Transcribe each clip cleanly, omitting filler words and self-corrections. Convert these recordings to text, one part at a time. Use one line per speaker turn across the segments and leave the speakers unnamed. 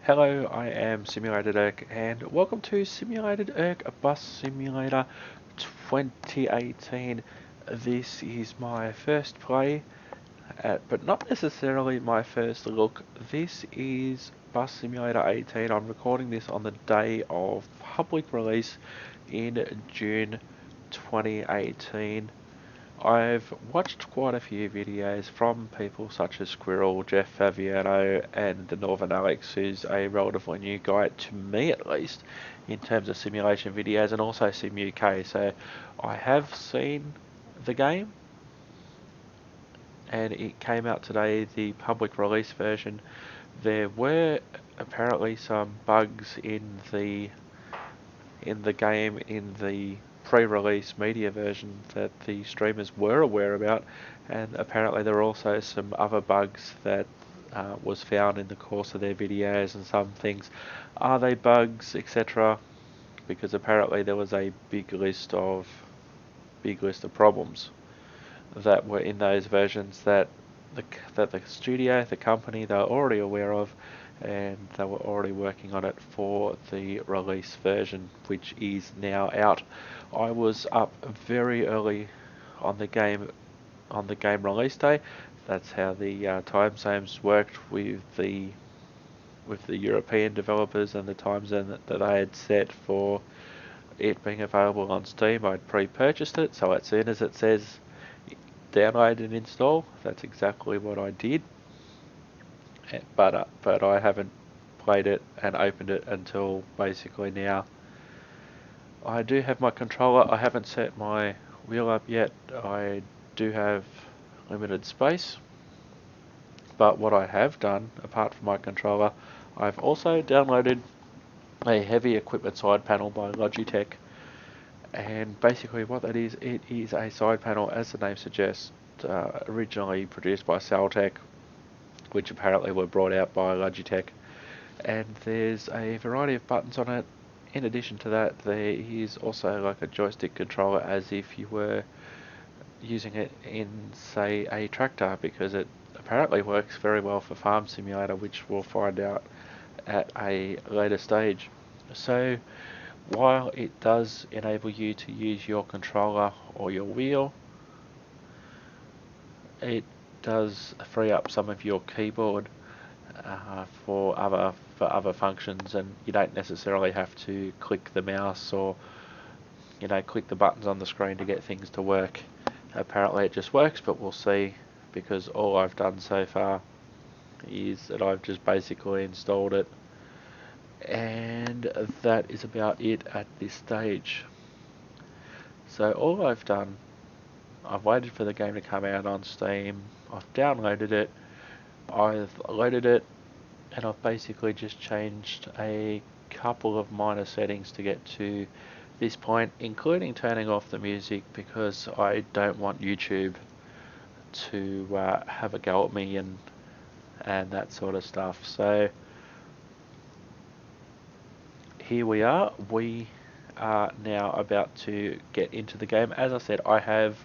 Hello, I am Simulated Irk, and welcome to Simulated Irk Bus Simulator 2018. This is my first play, but not necessarily my first look. This is Bus Simulator 18. I'm recording this on the day of public release in June 2018. I've watched quite a few videos from people such as Squirrel, Jeff Faviano, and the Northern Alex, who's a relatively new guy, to me at least, in terms of simulation videos, and also Sim UK. So I have seen the game, and it came out today, the public release version. There were apparently some bugs in the game in the pre-release media version that the streamers were aware about, and apparently there were also some other bugs that was found in the course of their videos, and some things, are they bugs, etc., because apparently there was a big list of problems that were in those versions that the studio, the company, they were already aware of, and they were already working on it for the release version, which is now out. I was up very early on the game release day. That's how the time zones worked with the European developers, and the time zone that they had set for it being available on Steam. I'd pre-purchased it, so as soon as it says download and install, that's exactly what I did. But I haven't played it and opened it until basically now. I do have my controller. I haven't set my wheel up yet. I do have limited space. But what I have done, apart from my controller, I've also downloaded a heavy equipment side panel by Logitech. And basically what that is, it is a side panel, as the name suggests, originally produced by Saltec, which apparently were brought out by Logitech. And there's a variety of buttons on it. In addition to that, there is also like a joystick controller, as if you were using it in, say, a tractor, because it apparently works very well for Farm Simulator, which we'll find out at a later stage. So while it does enable you to use your controller or your wheel, it does free up some of your keyboard for other functions, and you don't necessarily have to click the mouse or click the buttons on the screen to get things to work. Apparently it just works, but we'll see, because all I've done so far is that I've just basically installed it, and that is about it at this stage. So all I've done, I've waited for the game to come out on Steam, I've downloaded it, I've loaded it, and I've basically just changed a couple of minor settings to get to this point, including turning off the music, because I don't want YouTube to have a go at me and that sort of stuff. So here we are. We are now about to get into the game. As I said, I have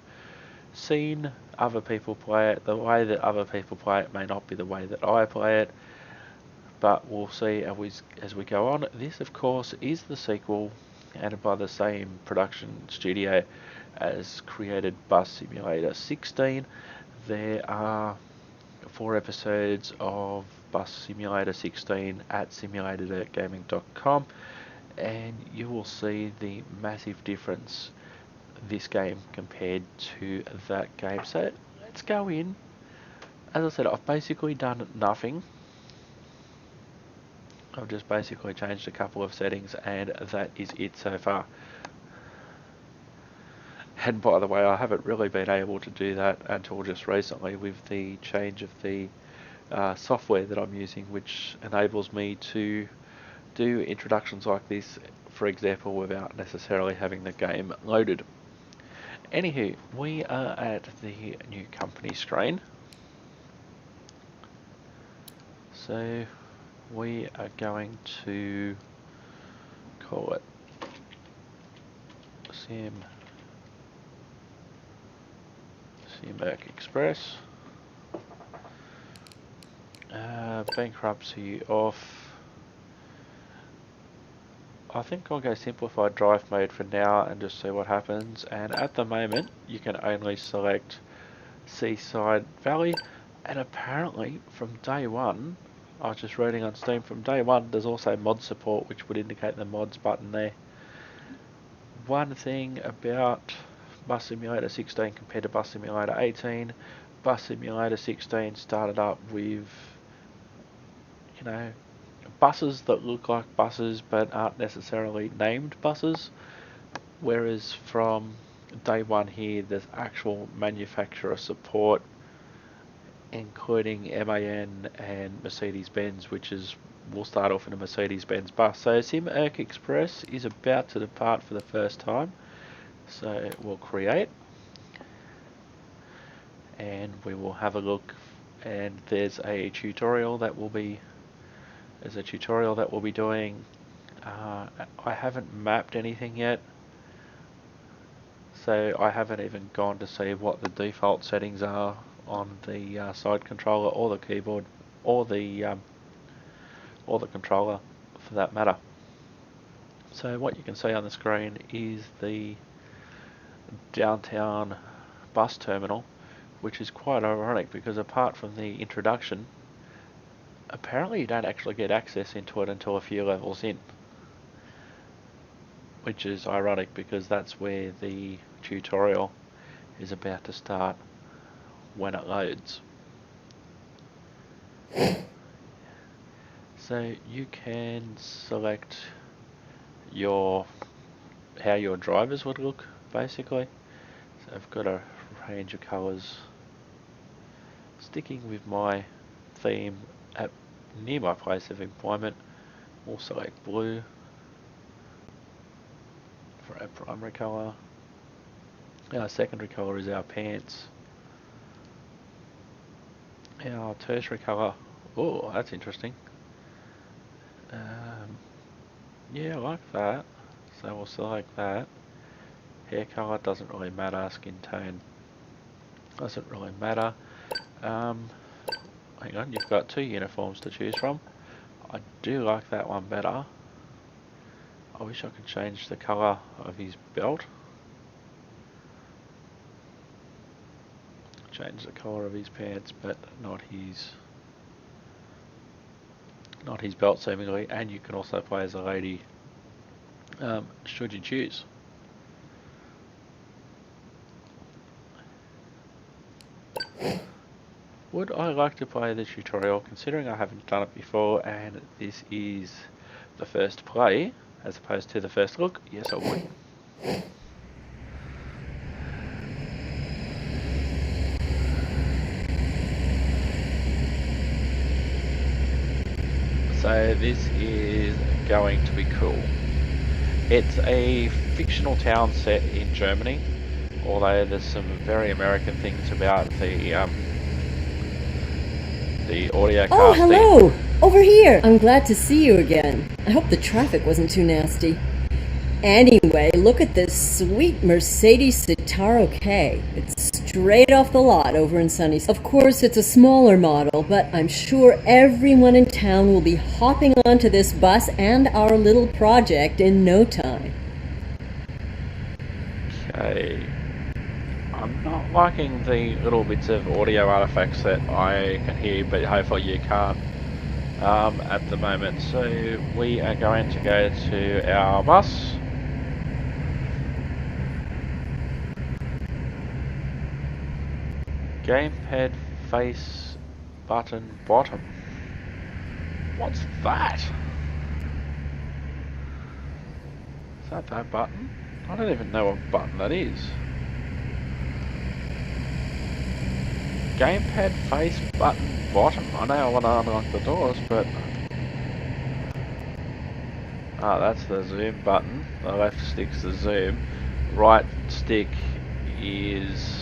seen other people play it. The way that other people play it may not be the way that I play it, but we'll see as we go on. This, of course, is the sequel, and by the same production studio as created Bus Simulator 16. There are 4 episodes of Bus Simulator 16 at simulatedgaming.com, and you will see the massive difference this game compared to that game. So let's go in. As I said, I've basically done nothing. I've just basically changed a couple of settings, and that is it so far. And by the way, I haven't really been able to do that until just recently, with the change of the software that I'm using, which enables me to do introductions like this, for example, without necessarily having the game loaded. Anywho, we are at the new company screen. So we are going to call it Simurk Express. Bankruptcy off. I think I'll go simplified drive mode for now and just see what happens. And at the moment, you can only select Seaside Valley. And apparently, from day one, I was just reading on Steam, from day one, there's also mod support, which would indicate the mods button there. One thing about Bus Simulator 16 compared to Bus Simulator 18, Bus Simulator 16 started up with, you know, buses that look like buses but aren't necessarily named buses, whereas from day one here there's actual manufacturer support, including MAN and Mercedes-Benz, which is, we'll start off in a Mercedes-Benz bus. So Sim Erk Express is about to depart for the first time, so we'll create and we will have a look, and there's a tutorial that we'll be doing. I haven't mapped anything yet, so I haven't even gone to see what the default settings are on the side controller or the keyboard or the controller for that matter. So what you can see on the screen is the downtown bus terminal, which is quite ironic because apart from the introduction, apparently you don't actually get access into it until a few levels in, which is ironic because that's where the tutorial is about to start when it loads. So you can select how your drivers would look basically. So I've got a range of colours. Sticking with my theme near my place of employment, we'll select blue for our primary colour. Our secondary colour is our pants. Our tertiary colour, oh, that's interesting. Yeah, I like that. So we'll select that. Hair colour doesn't really matter. Skin tone doesn't really matter. Hang on, you've got two uniforms to choose from. I do like that one better. I wish I could change the colour of his belt. Change the colour of his pants, but not his belt seemingly. And you can also play as a lady, should you choose. Would I like to play the tutorial, considering I haven't done it before and this is the first play as opposed to the first look? Yes, I would. So this is going to be cool. It's a fictional town set in Germany, although there's some very American things about the audio casting.
Oh, hello! Over here! I'm glad to see you again. I hope the traffic wasn't too nasty. Anyway, look at this sweet Mercedes Citaro K. It's straight off the lot over in Sunny. Of course, it's a smaller model, but I'm sure everyone in town will be hopping onto this bus and our little project in no time.
Okay. I'm not liking the little bits of audio artifacts that I can hear, but hopefully you can't at the moment. So we are going to go to our bus. Gamepad face button bottom. What's that? Is that button? I don't even know what button that is. Gamepad face button bottom. I know I want to unlock the doors, but that's the zoom button. The left stick's the zoom. Right stick is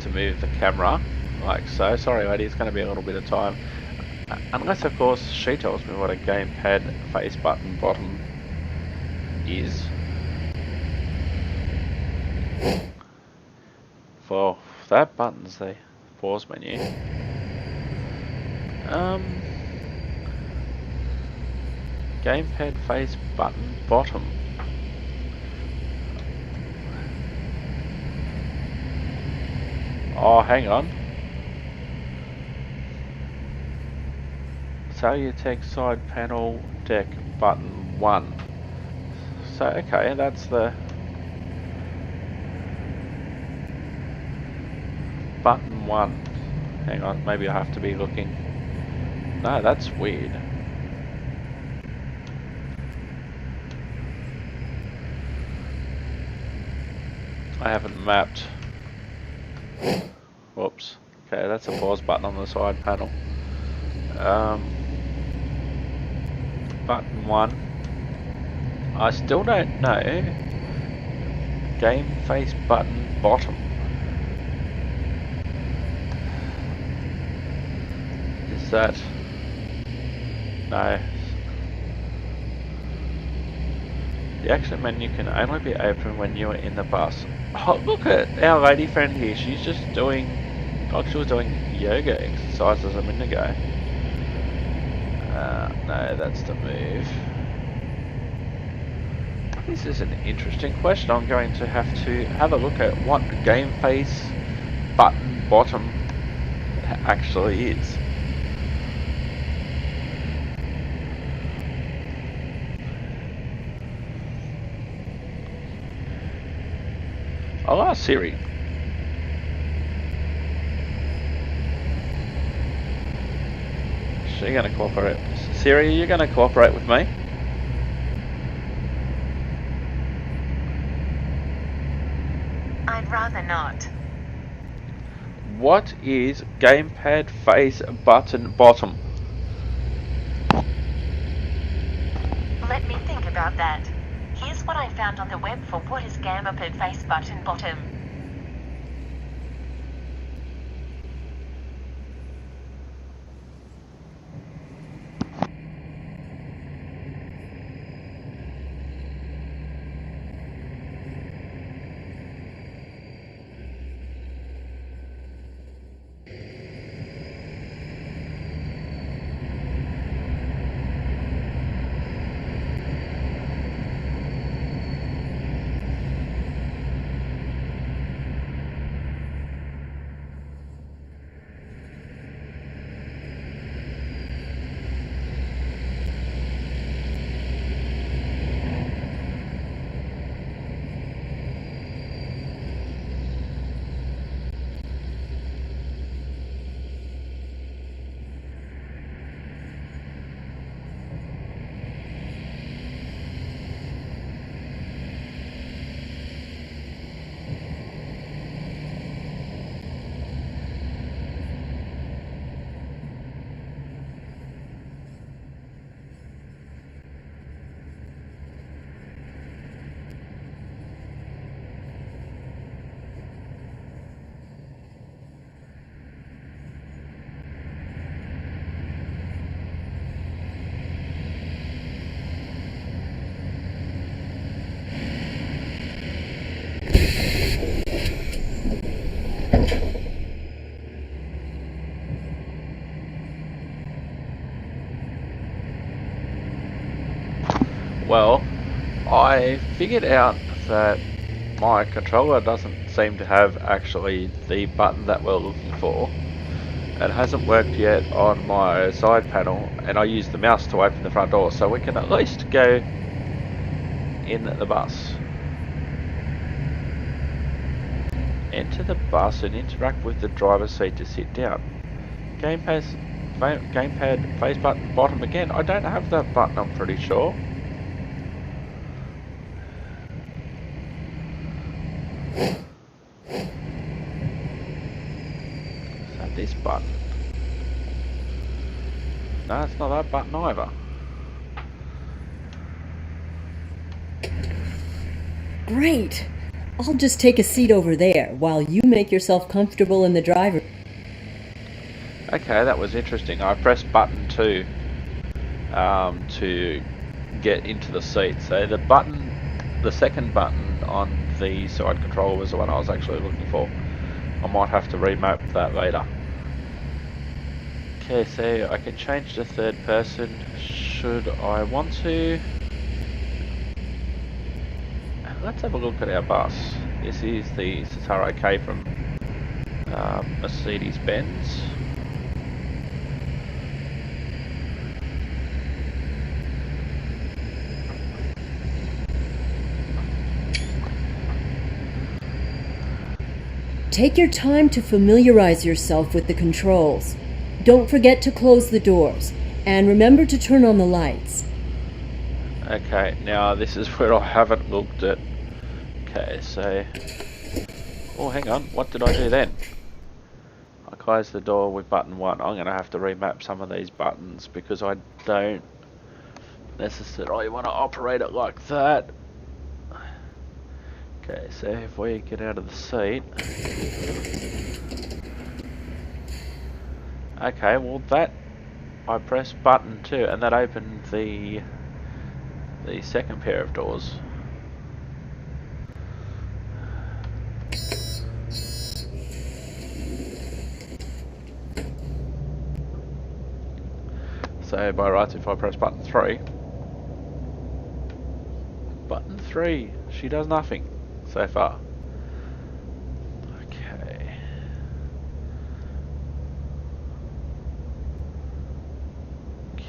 to move the camera, like so. Sorry lady, it's going to be a little bit of time. Unless of course she tells me what a gamepad face button bottom is. For that button's the pause menu. Gamepad face button bottom. Oh, hang on. Salutech side panel deck button 1. So, okay, that's the button 1. Hang on, maybe I have to be looking. No, that's weird. I haven't mapped. Whoops. Okay, that's a pause button on the side panel. Button 1. I still don't know. Game face button bottom. Is that... No. The exit menu can only be opened when you are in the bus. Oh, look at our lady friend here. She's just doing... Oh, she was doing yoga exercises a minute ago. No, that's the move. This is an interesting question. I'm going to have a look at what game face button bottom actually is. I'll ask Siri. Is she going to cooperate? Siri, are you going to cooperate with me?
I'd rather not.
What is gamepad face button bottom?
Let me think about that. Here's what I found on the web for what is gamepad face button bottom.
Well, I figured out that my controller doesn't seem to have actually the button that we're looking for. It hasn't worked yet on my side panel, and I use the mouse to open the front door, so we can at least go in the bus. Enter the bus and interact with the driver's seat to sit down. Gamepad face button bottom again. I don't have that button, I'm pretty sure. Is that this button? No, it's not that button either.
Great! I'll just take a seat over there while you make yourself comfortable in the driver.
Okay, that was interesting. I pressed button 2 to get into the seat. So the second button on the side controller was the one I was actually looking for. I might have to remap that later. Okay, so I can change to third person. should I want to... Let's have a look at our bus. This is the Citaro K from Mercedes-Benz.
Take your time to familiarize yourself with the controls. Don't forget to close the doors, and remember to turn on the lights.
Okay, now this is where I haven't looked at. Okay, so... Oh, hang on, what did I do then? I closed the door with button 1. I'm going to have to remap some of these buttons because I don't necessarily want to operate it like that. Okay, so if we get out of the seat... Okay, well that... I pressed button 2 and that opened the second pair of doors. So by rights, if I press button 3... Button 3, she does nothing so far. Okay.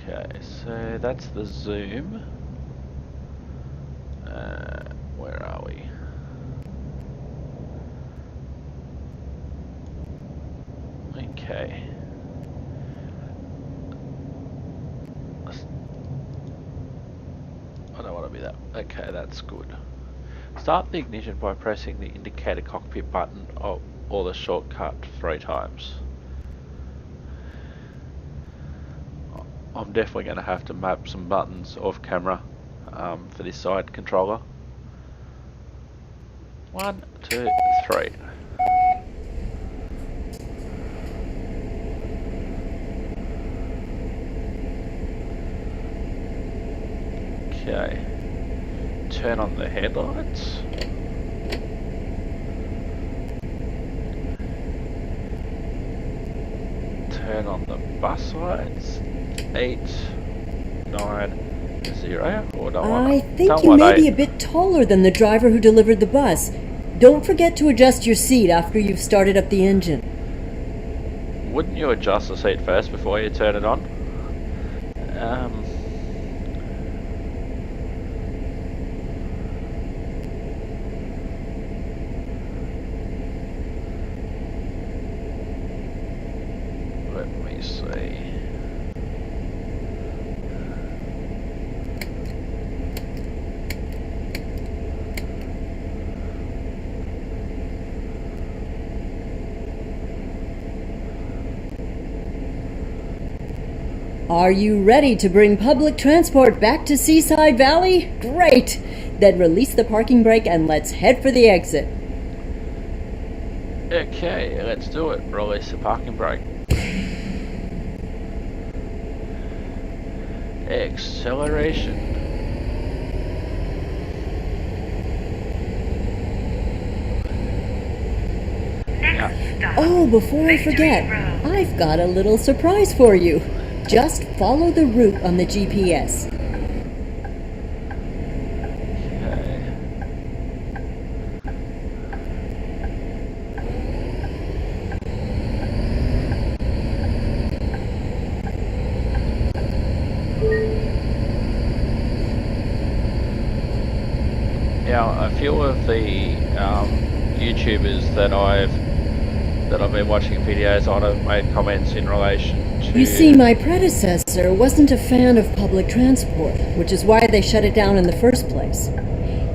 Okay, so that's the zoom. Where are we? Okay. I don't want to be that. Okay, that's good. Start the ignition by pressing the indicator cockpit button or the shortcut 3 times. I'm definitely going to have to map some buttons off camera for this side controller. 1, 2, 3. Okay. Turn on the headlights. Turn on the bus lights. 8, 9, 0. Or don't
I
want
think you may be a bit taller than the driver who delivered the bus. Don't forget to adjust your seat after you've started up the engine.
Wouldn't you adjust the seat first before you turn it on? Let me see.
Are you ready to bring public transport back to Seaside Valley? Great! Then release the parking brake and let's head for the exit.
Okay, let's do it. Release the parking brake. Acceleration.
Oh, before I forget, I've got a little surprise for you. Just follow the route on the GPS.
Now, a few of the YouTubers that I've been watching videos on have made comments in relation to...
You see, my predecessor wasn't a fan of public transport, which is why they shut it down in the first place.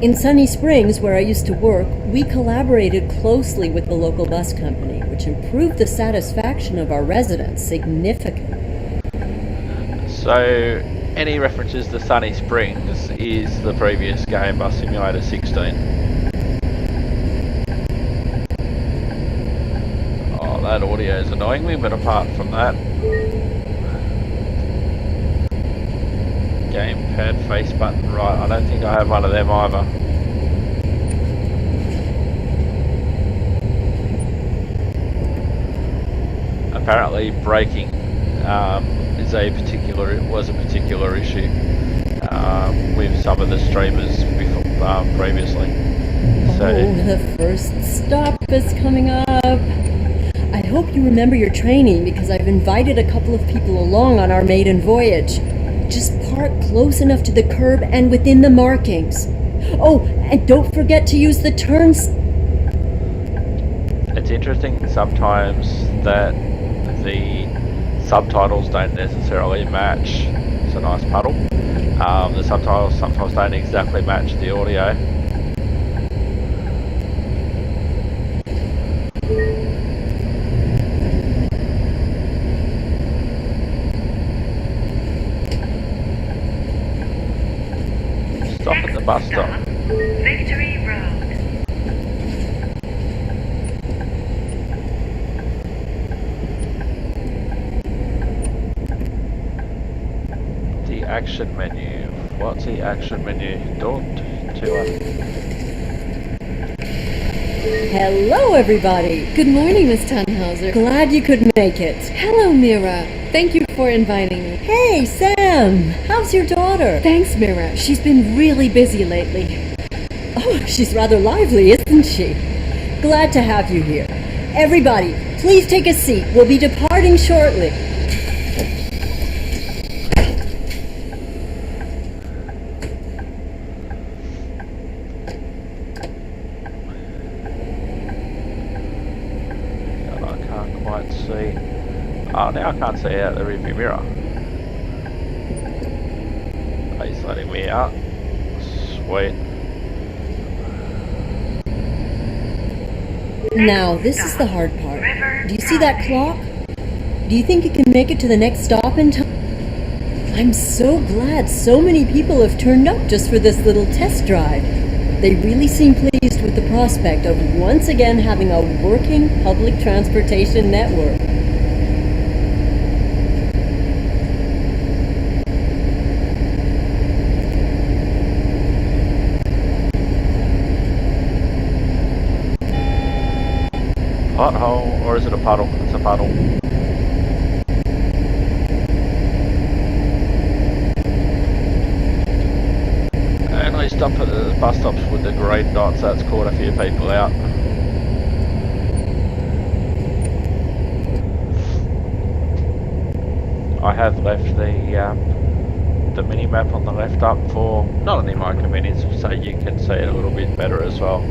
In Sunny Springs, where I used to work, we collaborated closely with the local bus company, which improved the satisfaction of our residents significantly.
So, any references to Sunny Springs is the previous game, Bus Simulator 16. Oh, that audio is annoying me, but apart from that... Gamepad face button right, I don't think I have one of them either. Apparently braking is was a particular issue with some of the streamers before, previously. So
Oh, the first stop is coming up. I hope you remember your training because I've invited a couple of people along on our maiden voyage. Just park close enough to the curb and within the markings. Oh, and don't forget to use the turns.
it's interesting sometimes that the subtitles don't necessarily match. It's a nice puddle. The subtitles sometimes don't exactly match the audio. Stop at the bus stop.
Victory Road.
The action menu. What's the action menu? Don't to
Hello, everybody.
Good morning, Miss Tannhauser.
Glad you could make it.
Hello, Mira. Thank you for inviting me.
Hey, Sam. How's your daughter?
Thanks, Mira. She's been really busy lately.
Oh, she's rather lively, isn't she? Glad to have you here. Everybody, please take a seat. We'll be departing shortly.
I can't quite see. Oh, now I can't see out the rearview mirror. He's letting me out. Sweet.
Now, this is the hard part. Do you see that clock? Do you think you can make it to the next stop in time? I'm so glad so many people have turned up just for this little test drive. They really seem pleased with the prospect of once again having a working public transportation network.
Pothole, or is it a puddle? It's a puddle. And I stop at the bus stops with the green dots. That's caught a few people out. I have left the mini map on the left up for not only my convenience, so you can see it a little bit better as well.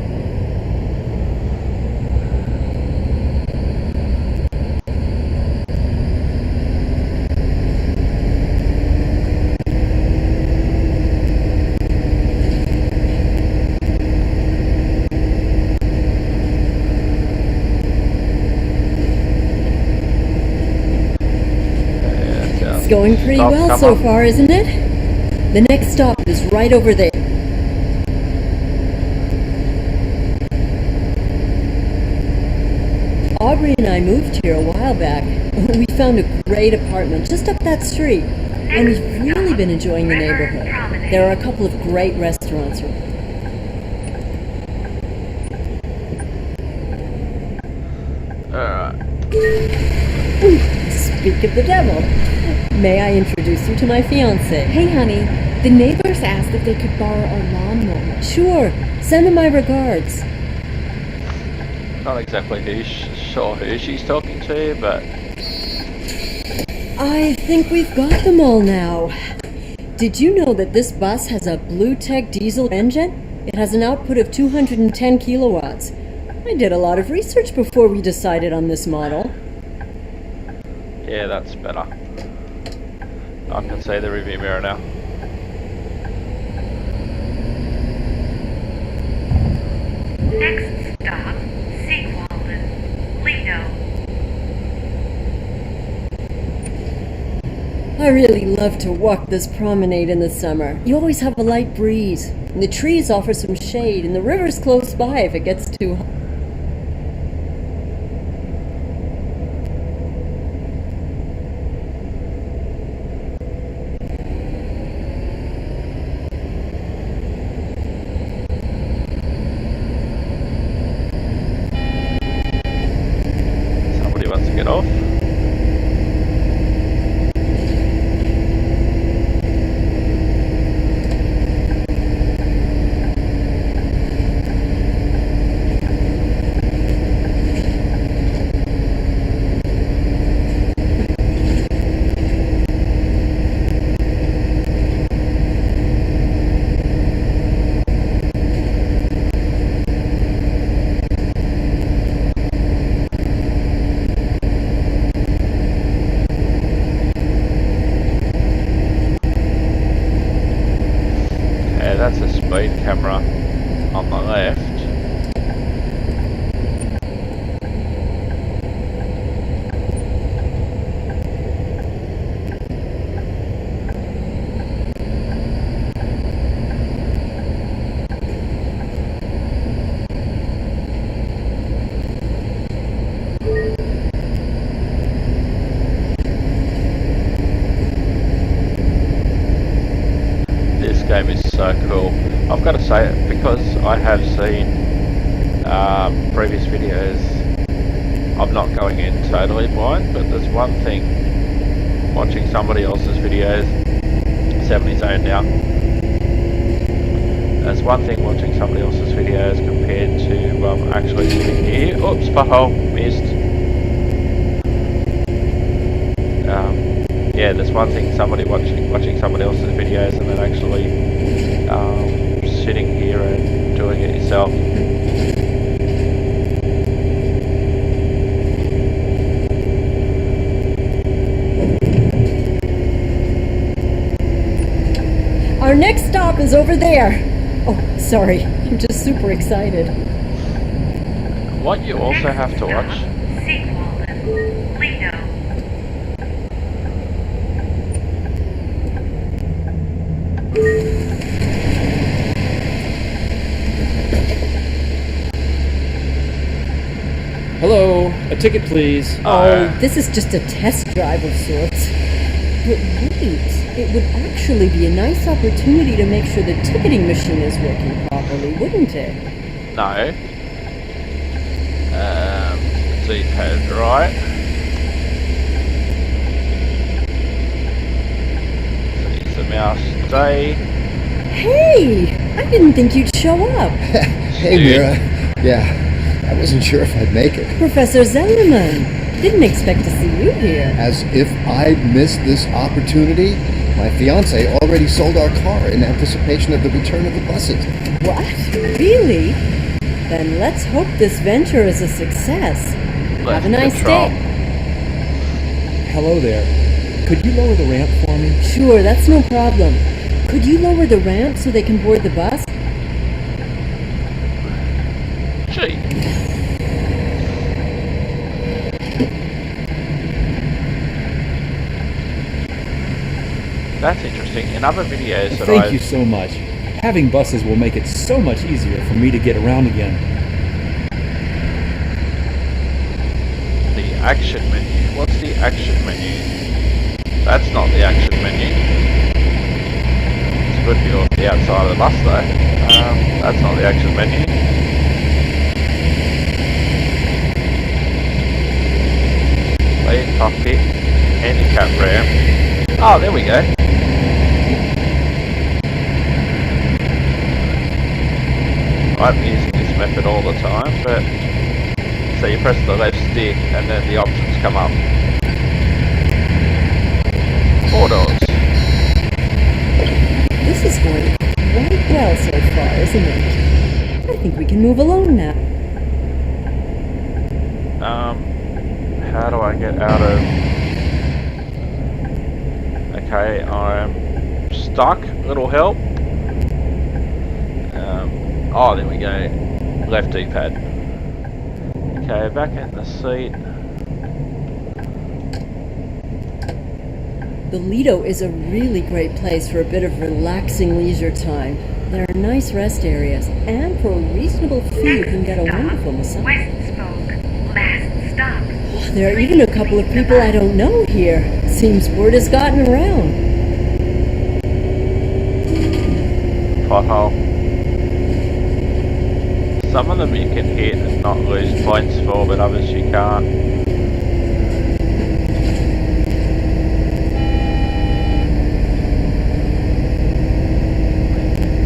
Going pretty well so far, isn't it? The next stop is right over there. Aubrey and I moved here a while back. We found a great apartment just up that street, and we've really been enjoying the neighborhood. There are a couple of great restaurants. Speak of the devil. May I introduce you to my fiancé?
Hey, honey. The neighbors asked if they could borrow our lawnmower.
Sure. Send him my regards.
Not exactly sure who she's talking to, but
I think we've got them all now. Did you know that this bus has a Blue Tech diesel engine? It has an output of 210 kilowatts. I did a lot of research before we decided on this model.
yeah, that's better. I can see the rearview mirror now.
Next stop, Seawalden, Lido.
I really love to walk this promenade in the summer. You always have a light breeze, and the trees offer some shade, and the river's close by if it gets too hot.
Somebody wants to get off. so cool. I've got to say it, because I have seen previous videos, I'm not going in totally blind, but there's one thing watching somebody else's videos, 70 zone now, there's one thing watching somebody else's videos compared to actually sitting here. Oops, pothole, missed. Yeah, there's one thing somebody watching somebody else's videos and then actually sitting here and doing it yourself.
Our next stop is over there. Oh, sorry. I'm just super excited.
What you also have to watch.
Hello, a ticket please.
Oh, this is just a test drive of sorts. But wait, it would actually be a nice opportunity to make sure the ticketing machine is working properly, wouldn't it?
No. D-pad right. Use the mouse stay.
Hey! I didn't think you'd show up.
Hey, Mira. Yeah, I wasn't sure if I'd make it.
Professor Zellerman. Didn't expect to see you here.
As if I'd missed this opportunity, my fiance already sold our car in anticipation of the return of the buses.
What? Really? Then let's hope this venture is a success. Have a nice day.
Hello there. Could you lower the ramp for me?
Sure, that's no problem. Could you lower the ramp so they can board the bus?
Gee. That's interesting. In other videos that
Thank you so much. Having buses will make it so much easier for me to get around again.
The action menu. What's the action menu? That's not the action menu. It's a good view of the outside of the bus though. That's not the action menu. Lead cockpit. Handicap ramp. Oh, there we go. I'm using this method all the time, but so you press the left stick and then the options come up. 4 doors.
This is going quite well so far, isn't it? I think we can move along now.
How do I get out of... Okay, I'm stuck. Little help. Oh, there we go. Left D-pad. Okay, back in the seat.
The Lido is a really great place for a bit of relaxing leisure time. There are nice rest areas, and for a reasonable fee you can get a wonderful massage.
Last stop.
There are even a couple of people I don't know here. Seems word has gotten around.
Pothole. Some of them you can hit and not lose points for, but others you can't.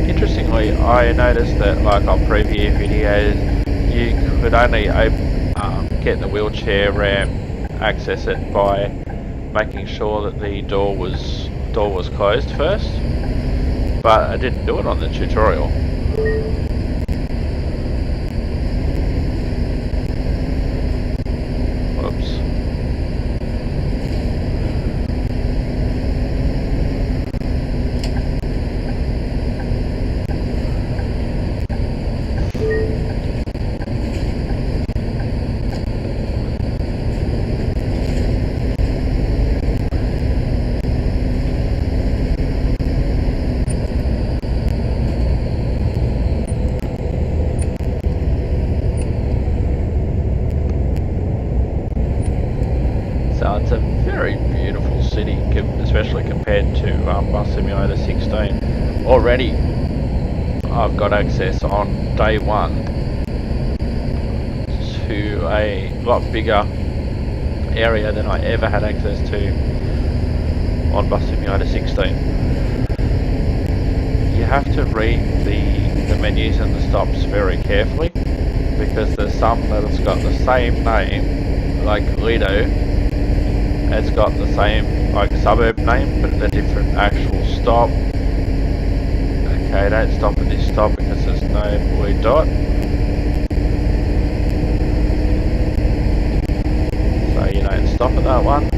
Interestingly, I noticed that like on previous videos, you could only get the wheelchair ramp, access it by making sure that the door was closed first, but I didn't do it on the tutorial. Whoops. So it's a very beautiful city, especially compared to Bus Simulator 16. Already I've got access on day one to a lot bigger area than I ever had access to on Bus Simulator 16. You have to read the menus and the stops very carefully, because there's some that has got the same name, like Lido. It's got the same like suburb name, but a different actual stop. Okay, don't stop at this stop because there's no blue dot. So you don't stop at that one.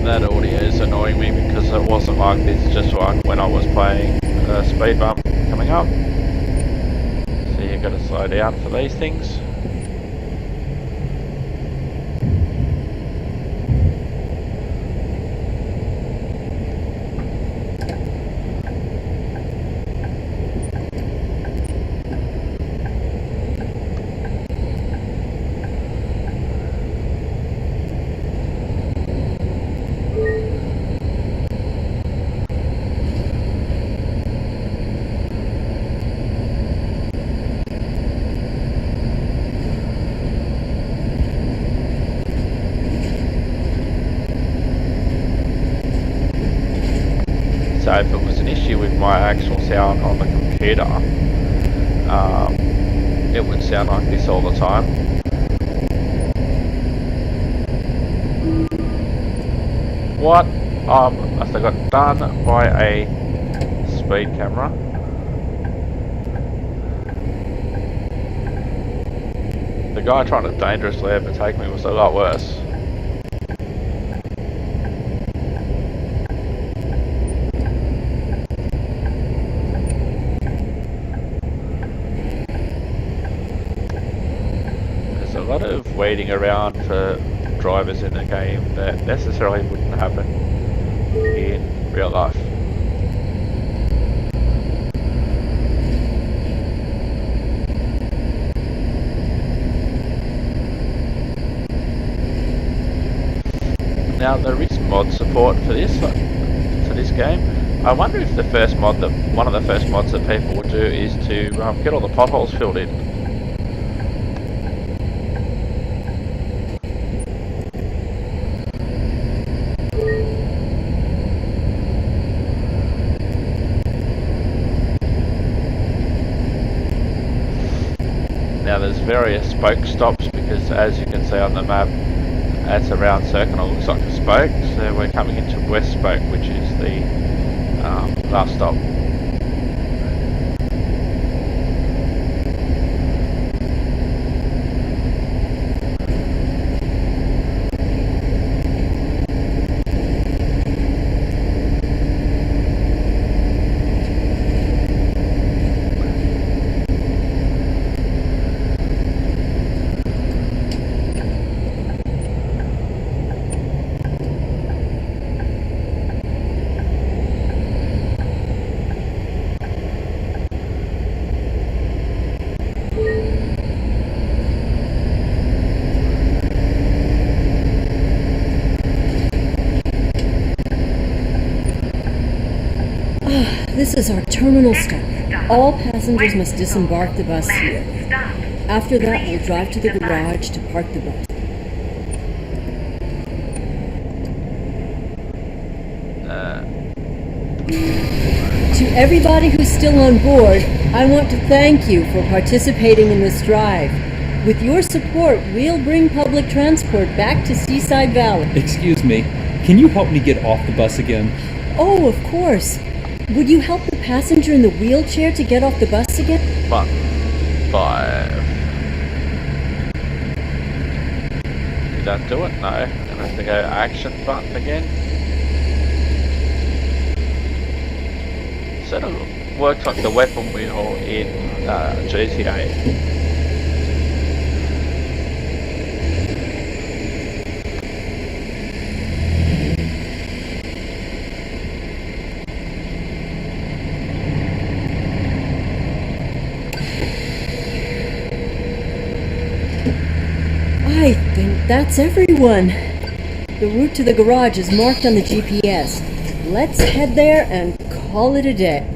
That audio is annoying me because it wasn't like this just like when I was playing Speed Bump coming up. So you've got to slow down for these things. So if it was an issue with my actual sound on the computer, it would sound like this all the time. What? I got done by a speed camera. The guy trying to dangerously overtake me was a lot worse. There's a lot of waiting around for drivers in the game that necessarily wouldn't happen in real life. Now there is mod support for this game. I wonder if the first mod one of the first mods that people will do is to get all the potholes filled in. Now there's various spoke stops because, as you can see on the map, it's a round circle and it looks like a spoke. So we're coming into West Spoke, which is the last stop.
This is our terminal stop. All passengers must disembark the bus here. After that, we'll drive to the garage to park the bus. To everybody who's still on board, I want to thank you for participating in this drive. With your support, we'll bring public transport back to Seaside Valley.
Excuse me, can you help me get off the bus again?
Oh, of course. Would you help the passenger in the wheelchair to get off the bus again?
Button 5. Did that do it? No. I'm gonna have to go action button again. Sort of works like the weapon wheel in GTA.
That's everyone. The route to the garage is marked on the GPS. Let's head there and call it a day.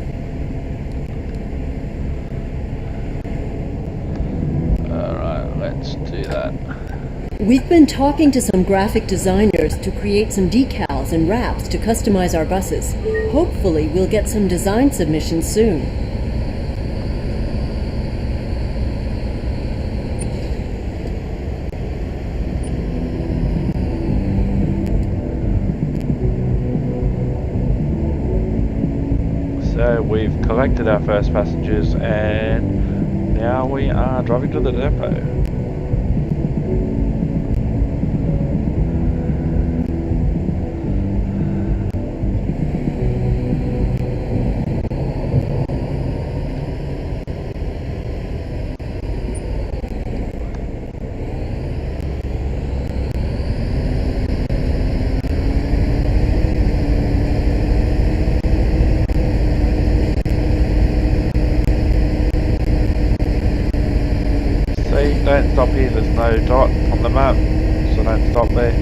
Alright, let's do that.
We've been talking to some graphic designers to create some decals and wraps to customize our buses. Hopefully, we'll get some design submissions soon.
So we've collected our first passengers and now we are driving to the depot. Don't stop here, there's no dot on the map, so don't stop there.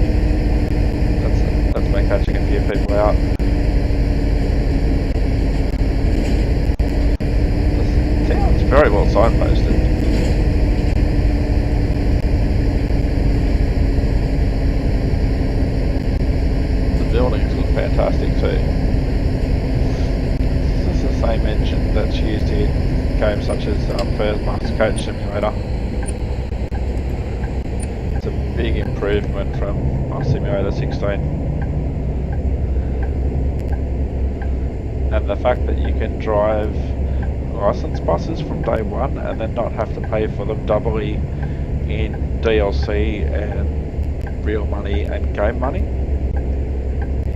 That's been catching a few people out. This town's very well signposted. The buildings look fantastic too. This is the same engine that's used in games such as First Master Coach Simulator. Big improvement from Simulator 16, and the fact that you can drive licensed buses from day one and then not have to pay for them doubly in DLC and real money and game money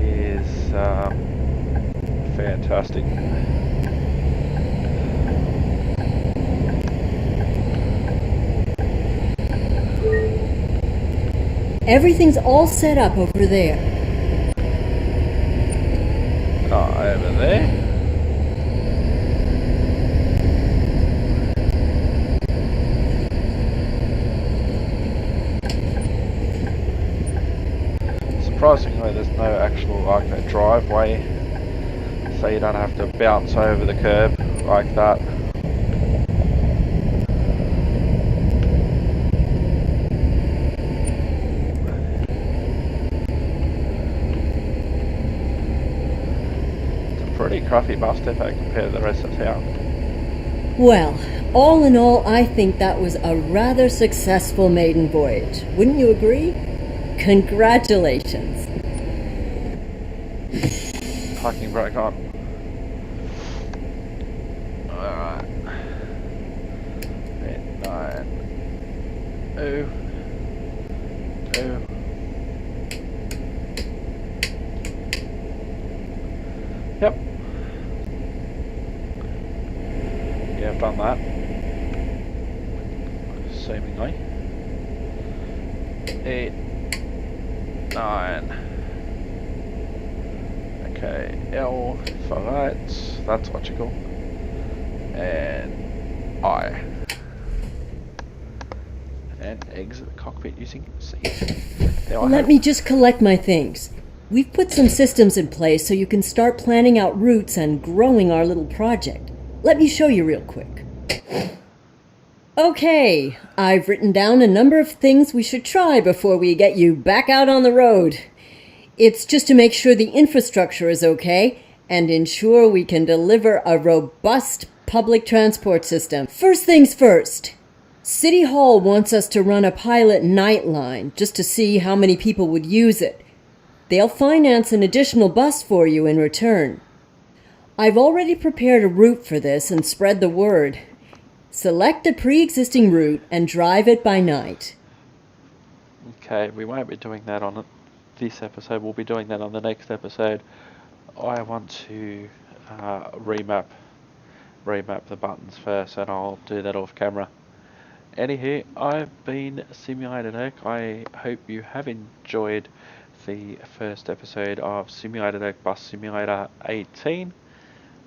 is fantastic.
Everything's all set up over there.
Over there. Surprisingly, there's no actual like a driveway, so you don't have to bounce over the curb like that. Pretty crappy bus depot compared to the rest of town.
Well, all in all, I think that was a rather successful maiden voyage. Wouldn't you agree? Congratulations.
Parking brake on. Alright. 9. 2. 2. Yep. Yeah, I've done that. Seemingly. 8. 9. Okay, L for right. That's logical. And I. And exit the cockpit using C.
Let me just collect my things. We've put some systems in place so you can start planning out routes and growing our little project. Let me show you real quick. Okay, I've written down a number of things we should try before we get you back out on the road. It's just to make sure the infrastructure is okay and ensure we can deliver a robust public transport system. First things first. City Hall wants us to run a pilot night line just to see how many people would use it. They'll finance an additional bus for you in return. I've already prepared a route for this and spread the word. Select a pre-existing route and drive it by night.
Okay, we won't be doing that on this episode. We'll be doing that on the next episode. I want to remap the buttons first, and I'll do that off camera. Anywho, I've been Simulated Oak. I hope you have enjoyed the first episode of Simulated Oak Bus Simulator 18.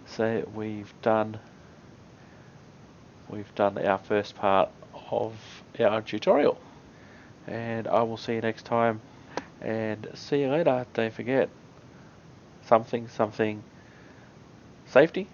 So we've done our first part of our tutorial. and I will see you next time, and see you later. Don't forget, something, safety.